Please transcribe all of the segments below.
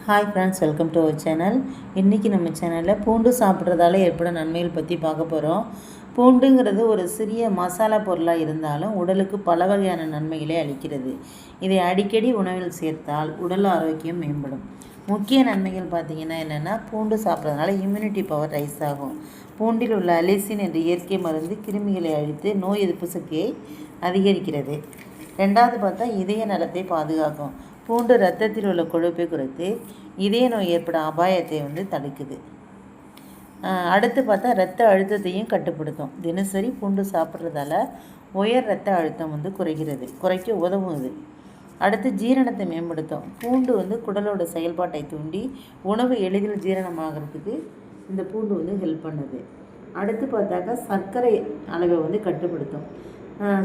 Hi friends, welcome to our channel. இன்றைக்கி நம்ம சேனலில் பூண்டு சாப்பிட்றதால ஏற்படும் நன்மைகள் பற்றி பார்க்க போகிறோம். பூண்டுங்கிறது ஒரு சிறிய மசாலா பொருளாக இருந்தாலும் உடலுக்கு பல வகையான நன்மைகளை அளிக்கிறது. இதை அடிக்கடி உணவில் சேர்த்தால் உடல் ஆரோக்கியம் மேம்படும். முக்கிய நன்மைகள் பார்த்திங்கன்னா என்னென்னா, பூண்டு சாப்பிட்றதுனால இம்யூனிட்டி பவர் ரைஸ் ஆகும். பூண்டில் உள்ள அலிசின் என்ற இயற்கை மருந்து கிருமிகளை அழித்து நோய் எதிர்ப்பு சக்தியை அதிகரிக்கிறது. ரெண்டாவது பார்த்தா இதய நலத்தை பாதுகாக்கும். பூண்டு இரத்தத்தில் உள்ள கொழுப்பை குறைத்து இதய நோய் ஏற்படும் அபாயத்தை தடுக்குது. அடுத்து பார்த்தா இரத்த அழுத்தத்தையும் கட்டுப்படுத்தும். தினசரி பூண்டு சாப்பிட்றதால உயர் இரத்த அழுத்தம் குறைக்க உதவுது. அடுத்து ஜீரணத்தை மேம்படுத்தும். பூண்டு குடலோட செயல்பாட்டை தூண்டி உணவு எளிதில் ஜீரணமாகிறதுக்கு இந்த பூண்டு ஹெல்ப் பண்ணுது. அடுத்து பார்த்தாக்கா சர்க்கரை அளவை கட்டுப்படுத்தும்.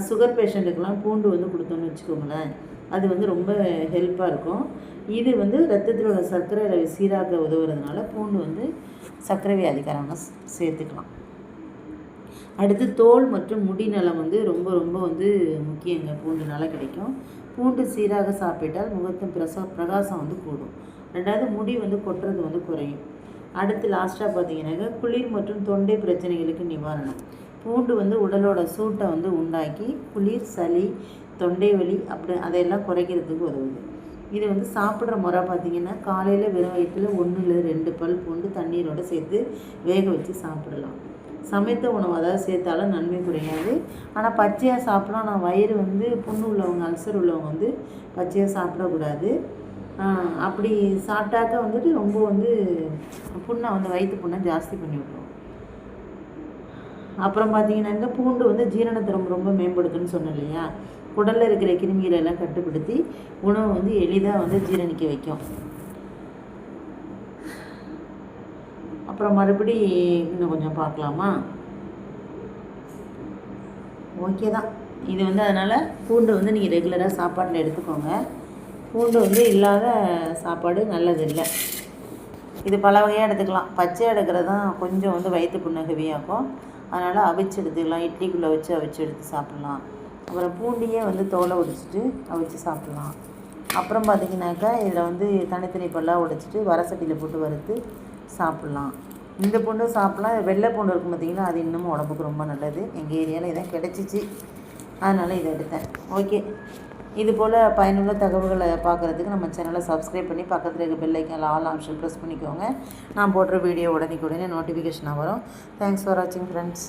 சுகர் பேஷண்ட்டுக்கெலாம் பூண்டு கொடுத்தோன்னு வச்சுக்கோங்களேன், அது ரொம்ப ஹெல்ப்பாக இருக்கும். இது ரத்தத்தில் உள்ள சர்க்கரை அளவை சீராக உதவுறதுனால பூண்டு சர்க்கரை வியாதிக்காரங்க சேர்த்துக்கலாம். அடுத்து தோல் மற்றும் முடி நலம் ரொம்ப ரொம்ப முக்கியங்க. பூண்டுனால கிடைக்கும். பூண்டு சீராக சாப்பிட்டால் முகத்தின் பிரகாசம் கூடும். ரெண்டாவது முடி கொட்டுறது குறையும். அடுத்து லாஸ்ட்டாக பார்த்தீங்கன்னாக்கா குளிர் மற்றும் தொண்டை பிரச்சனைகளுக்கு நிவாரணம். பூண்டு உடலோட சூட்டை உண்டாக்கி குளிர், சளி, தொண்டை வலி அதையெல்லாம் குறைக்கிறதுக்கு உதவுது. இது சாப்பிட்ற முறை பார்த்திங்கன்னா, காலையில் வெறும் வயிற்றில் 1 இல்லை 2 பல் பூண்டு தண்ணீரோடு சேர்த்து வேக வச்சு சாப்பிடலாம். சமைத்த உணவு அதாவது சேர்த்தாலும் நன்மை குறையாது. ஆனால் பச்சையாக சாப்பிடலாம். ஆனால் வயிறு புண்ணு உள்ளவங்க, அல்சர் உள்ளவங்க பச்சையாக சாப்பிடக்கூடாது. அப்படி சாப்பிட்டாக்க ரொம்ப புண்ணை வயிற்று புண்ணை ஜாஸ்தி பண்ணி விட்டுரும். அப்புறம் பார்த்திங்கன்னாக்க பூண்டு ஜீரணத்தை ரொம்ப ரொம்ப மேம்படுத்துன்னு சொன்னேன் இல்லையா. குடலில் இருக்கிற கிருமிகளை எல்லாம் கட்டுப்படுத்தி உணவு எளிதாக ஜீரணிக்க வைக்கும். அப்புறம் மறுபடி இன்னும் கொஞ்சம் பார்க்கலாமா? ஓகே தான். இது அதனால் பூண்டு நீங்கள் ரெகுலராக சாப்பாட்டில் எடுத்துக்கோங்க. பூண்டு இல்லாத சாப்பாடு நல்லது இல்லை. இது பல வகையாக எடுத்துக்கலாம். பச்சையாக எடுக்கிறது தான் கொஞ்சம் வயிற்று புண்ணை ஹெவியாகும். அதனால் அவிச்சு எடுத்துக்கலாம். இட்லிக்குள்ளே வச்சு அவிச்சு எடுத்து சாப்பிட்லாம். அப்புறம் பூண்டியே தோலை உடைச்சிட்டு அவிச்சு சாப்பிட்லாம். அப்புறம் பார்த்திங்கனாக்கா இதில் தனித்தனி பல்லாக உடைச்சிட்டு வடசட்டியில் போட்டு வறுத்து சாப்பிட்லாம். இந்த பூண்டு சாப்பிட்லாம். வெள்ளை பூண்டு இருக்கும் பார்த்திங்கன்னா, அது இன்னமும் உடம்புக்கு ரொம்ப நல்லது. எங்கள் ஏரியாவில் இதான் கிடச்சிச்சு, அதனால் இதை எடுத்தேன். ஓகே, இது போல் பயனுள்ள தகவல்களை பார்க்குறதுக்கு நம்ம சேனலை சப்ஸ்கிரைப் பண்ணி பக்கத்தில் இருக்க பெல் ஐக்கானில் ஆல் ஆப்ஷன் ப்ரெஸ் பண்ணிக்கோங்க. நான் போடுற வீடியோ உடனே நோட்டிஃபிகேஷனாக வரும். தேங்க்ஸ் ஃபார் வாட்சிங் ஃப்ரெண்ட்ஸ்.